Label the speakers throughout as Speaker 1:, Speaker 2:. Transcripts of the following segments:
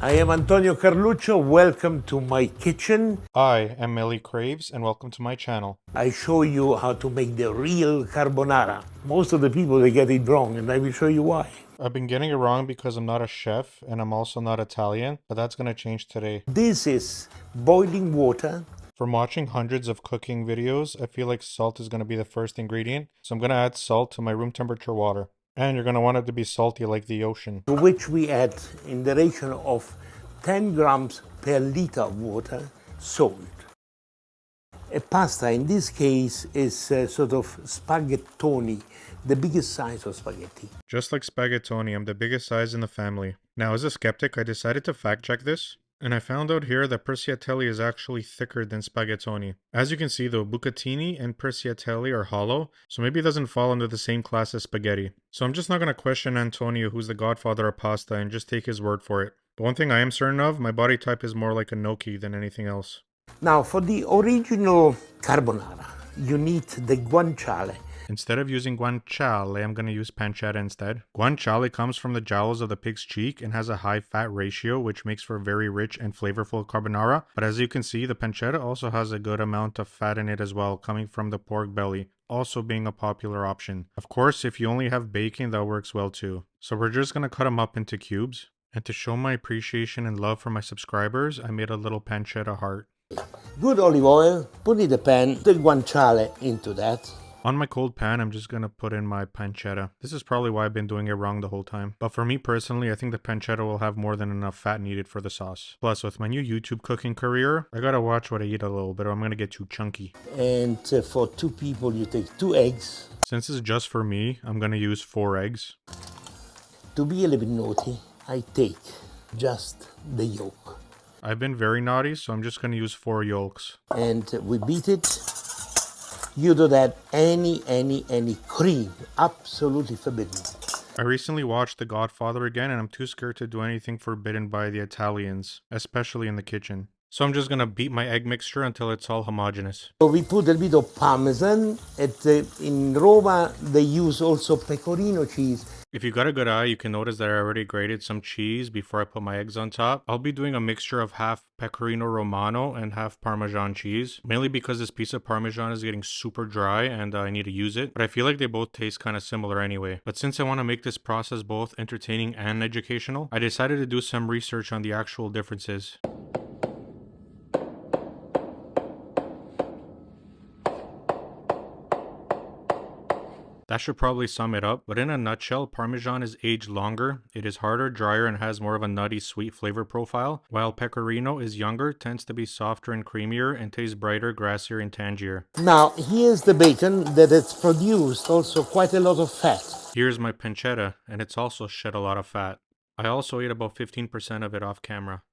Speaker 1: I am Antonio Carluccio. Welcome to my kitchen.
Speaker 2: I am Millie Craves, and welcome to my channel.
Speaker 1: I show you how to make the real carbonara. Most of the people, they get it wrong, and I will show you why.
Speaker 2: I've been getting it wrong because I'm not a chef, and I'm also not Italian, but that's going to change today.
Speaker 1: This is boiling water.
Speaker 2: From watching hundreds of cooking videos, I feel like salt is going to be the first ingredient, so I'm going to add salt to my room temperature water. And you're going to want it to be salty like the ocean.
Speaker 1: To which we add, in the ratio of 10 grams per liter of water, salt. A pasta in this case is sort of spaghettoni, the biggest size of spaghetti.
Speaker 2: Just like spaghettoni, I'm the biggest size in the family. Now, as a skeptic, I decided to fact check this, and I found out here that persiatelli is actually thicker than spaghettoni. As you can see though, bucatini and persiatelli are hollow, so maybe it doesn't fall under the same class as spaghetti. So I'm just not going to question Antonio, who's the godfather of pasta, and just take his word for it. But one thing I am certain of, my body type is more like a gnocchi than anything else.
Speaker 1: Now, for the original carbonara, you need the guanciale.
Speaker 2: Instead of using guanciale, I'm going to use pancetta instead. Guanciale comes from the jowls of the pig's cheek and has a high fat ratio, which makes for a very rich and flavorful carbonara. But as you can see, the pancetta also has a good amount of fat in it as well, coming from the pork belly, also being a popular option. Of course, if you only have bacon, that works well too. So we're just going to cut them up into cubes. And to show my appreciation and love for my subscribers, I made a little pancetta heart.
Speaker 1: Good olive oil, put in the pan, the guanciale into that.
Speaker 2: On my cold pan, I'm just going to put in my pancetta. This is probably why I've been doing it wrong the whole time. But for me personally, I think the pancetta will have more than enough fat needed for the sauce. Plus, with my new YouTube cooking career, I gotta watch what I eat a little bit or I'm going to get too chunky.
Speaker 1: And for 2 people, you take 2 eggs.
Speaker 2: Since it's just for me, I'm going to use 4 eggs.
Speaker 1: To be a little bit naughty, I take just the yolk.
Speaker 2: I've been very naughty, so I'm just going to use 4 yolks.
Speaker 1: And we beat it. You don't add any cream. Absolutely forbidden.
Speaker 2: I recently watched The Godfather again, and I'm too scared to do anything forbidden by the Italians, especially in the kitchen. So I'm just going to beat my egg mixture until it's all homogeneous.
Speaker 1: So we put a bit of Parmesan. In Roma, they use also pecorino cheese.
Speaker 2: If you got a good eye, you can notice that I already grated some cheese before I put my eggs on top. I'll be doing a mixture of half pecorino romano and half Parmesan cheese, mainly because this piece of Parmesan is getting super dry and I need to use it. But I feel like they both taste kind of similar anyway. But since I want to make this process both entertaining and educational, I decided to do some research on the actual differences. That should probably sum it up, but in a nutshell, Parmesan is aged longer, it is harder, drier, and has more of a nutty, sweet flavor profile, while Pecorino is younger, tends to be softer and creamier, and tastes brighter, grassier, and tangier.
Speaker 1: Now, here's the bacon that has produced also quite a lot of fat.
Speaker 2: Here's my pancetta, and it's also shed a lot of fat. I also ate about 15% of it off camera.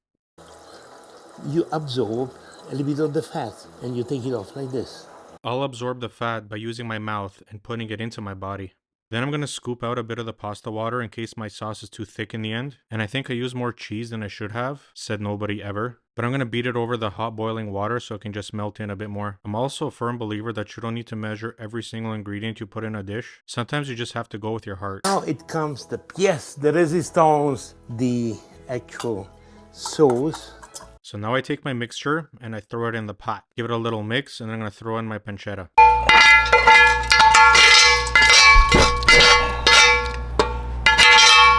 Speaker 1: You absorb a little bit of the fat, and you take it off like this.
Speaker 2: I'll absorb the fat by using my mouth and putting it into my body. Then I'm going to scoop out a bit of the pasta water in case my sauce is too thick in the end. And I think I used more cheese than I should have, said nobody ever. But I'm going to beat it over the hot boiling water so it can just melt in a bit more. I'm also a firm believer that you don't need to measure every single ingredient you put in a dish. Sometimes you just have to go with your heart.
Speaker 1: Now it comes the pièce de résistance, the actual sauce.
Speaker 2: So now I take my mixture and I throw it in the pot. Give it a little mix and then I'm going to throw in my pancetta.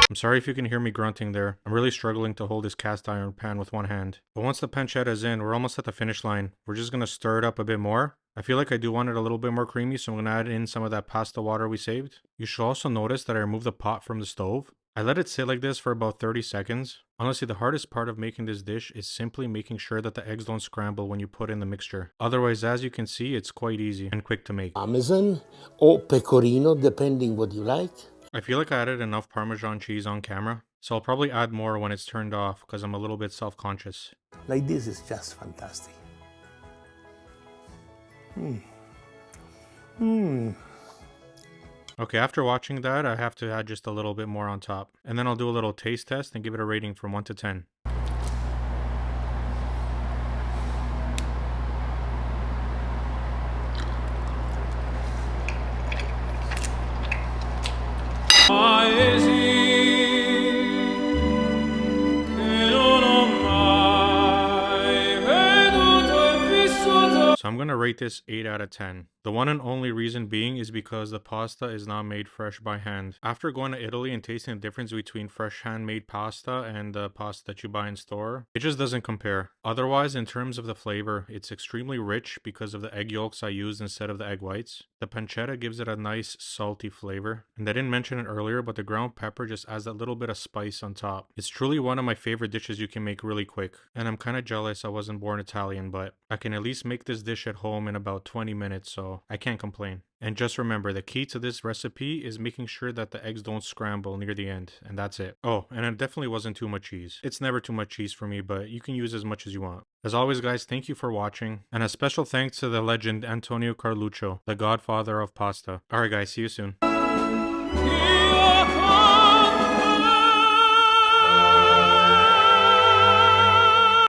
Speaker 2: I'm sorry if you can hear me grunting there. I'm really struggling to hold this cast iron pan with one hand. But once the pancetta is in, we're almost at the finish line. We're just going to stir it up a bit more. I feel like I do want it a little bit more creamy, so I'm going to add in some of that pasta water we saved. You should also notice that I removed the pot from the stove. I let it sit like this for about 30 seconds. Honestly, the hardest part of making this dish is simply making sure that the eggs don't scramble when you put in the mixture. Otherwise, as you can see, it's quite easy and quick to make.
Speaker 1: Parmesan or pecorino, depending what you like.
Speaker 2: I feel like I added enough Parmesan cheese on camera, so I'll probably add more when it's turned off because I'm a little bit self-conscious.
Speaker 1: Like this is just fantastic.
Speaker 2: Okay, after watching that, I have to add just a little bit more on top. And then I'll do a little taste test and give it a rating from 1 to 10.
Speaker 3: Paesi che non
Speaker 2: gonna rate this 8 out of 10. The one and only reason being is because the pasta is not made fresh by hand. After going to Italy and tasting the difference between fresh handmade pasta and the pasta that you buy in store, it just doesn't compare. Otherwise, in terms of the flavor, it's extremely rich because of the egg yolks I used instead of the egg whites. The pancetta gives it a nice salty flavor. And I didn't mention it earlier, but the ground pepper just adds that little bit of spice on top. It's truly one of my favorite dishes you can make really quick. And I'm kind of jealous I wasn't born Italian, but I can at least make this dish at home in about 20 minutes, so I can't complain. And just remember, the key to this recipe is making sure that the eggs don't scramble near the end, and that's it. Oh, and it definitely wasn't too much cheese. It's never too much cheese for me, but you can use as much as you want. As always, guys, thank you for watching, and a special thanks to the legend Antonio Carluccio, the godfather of pasta. Alright guys, see you soon.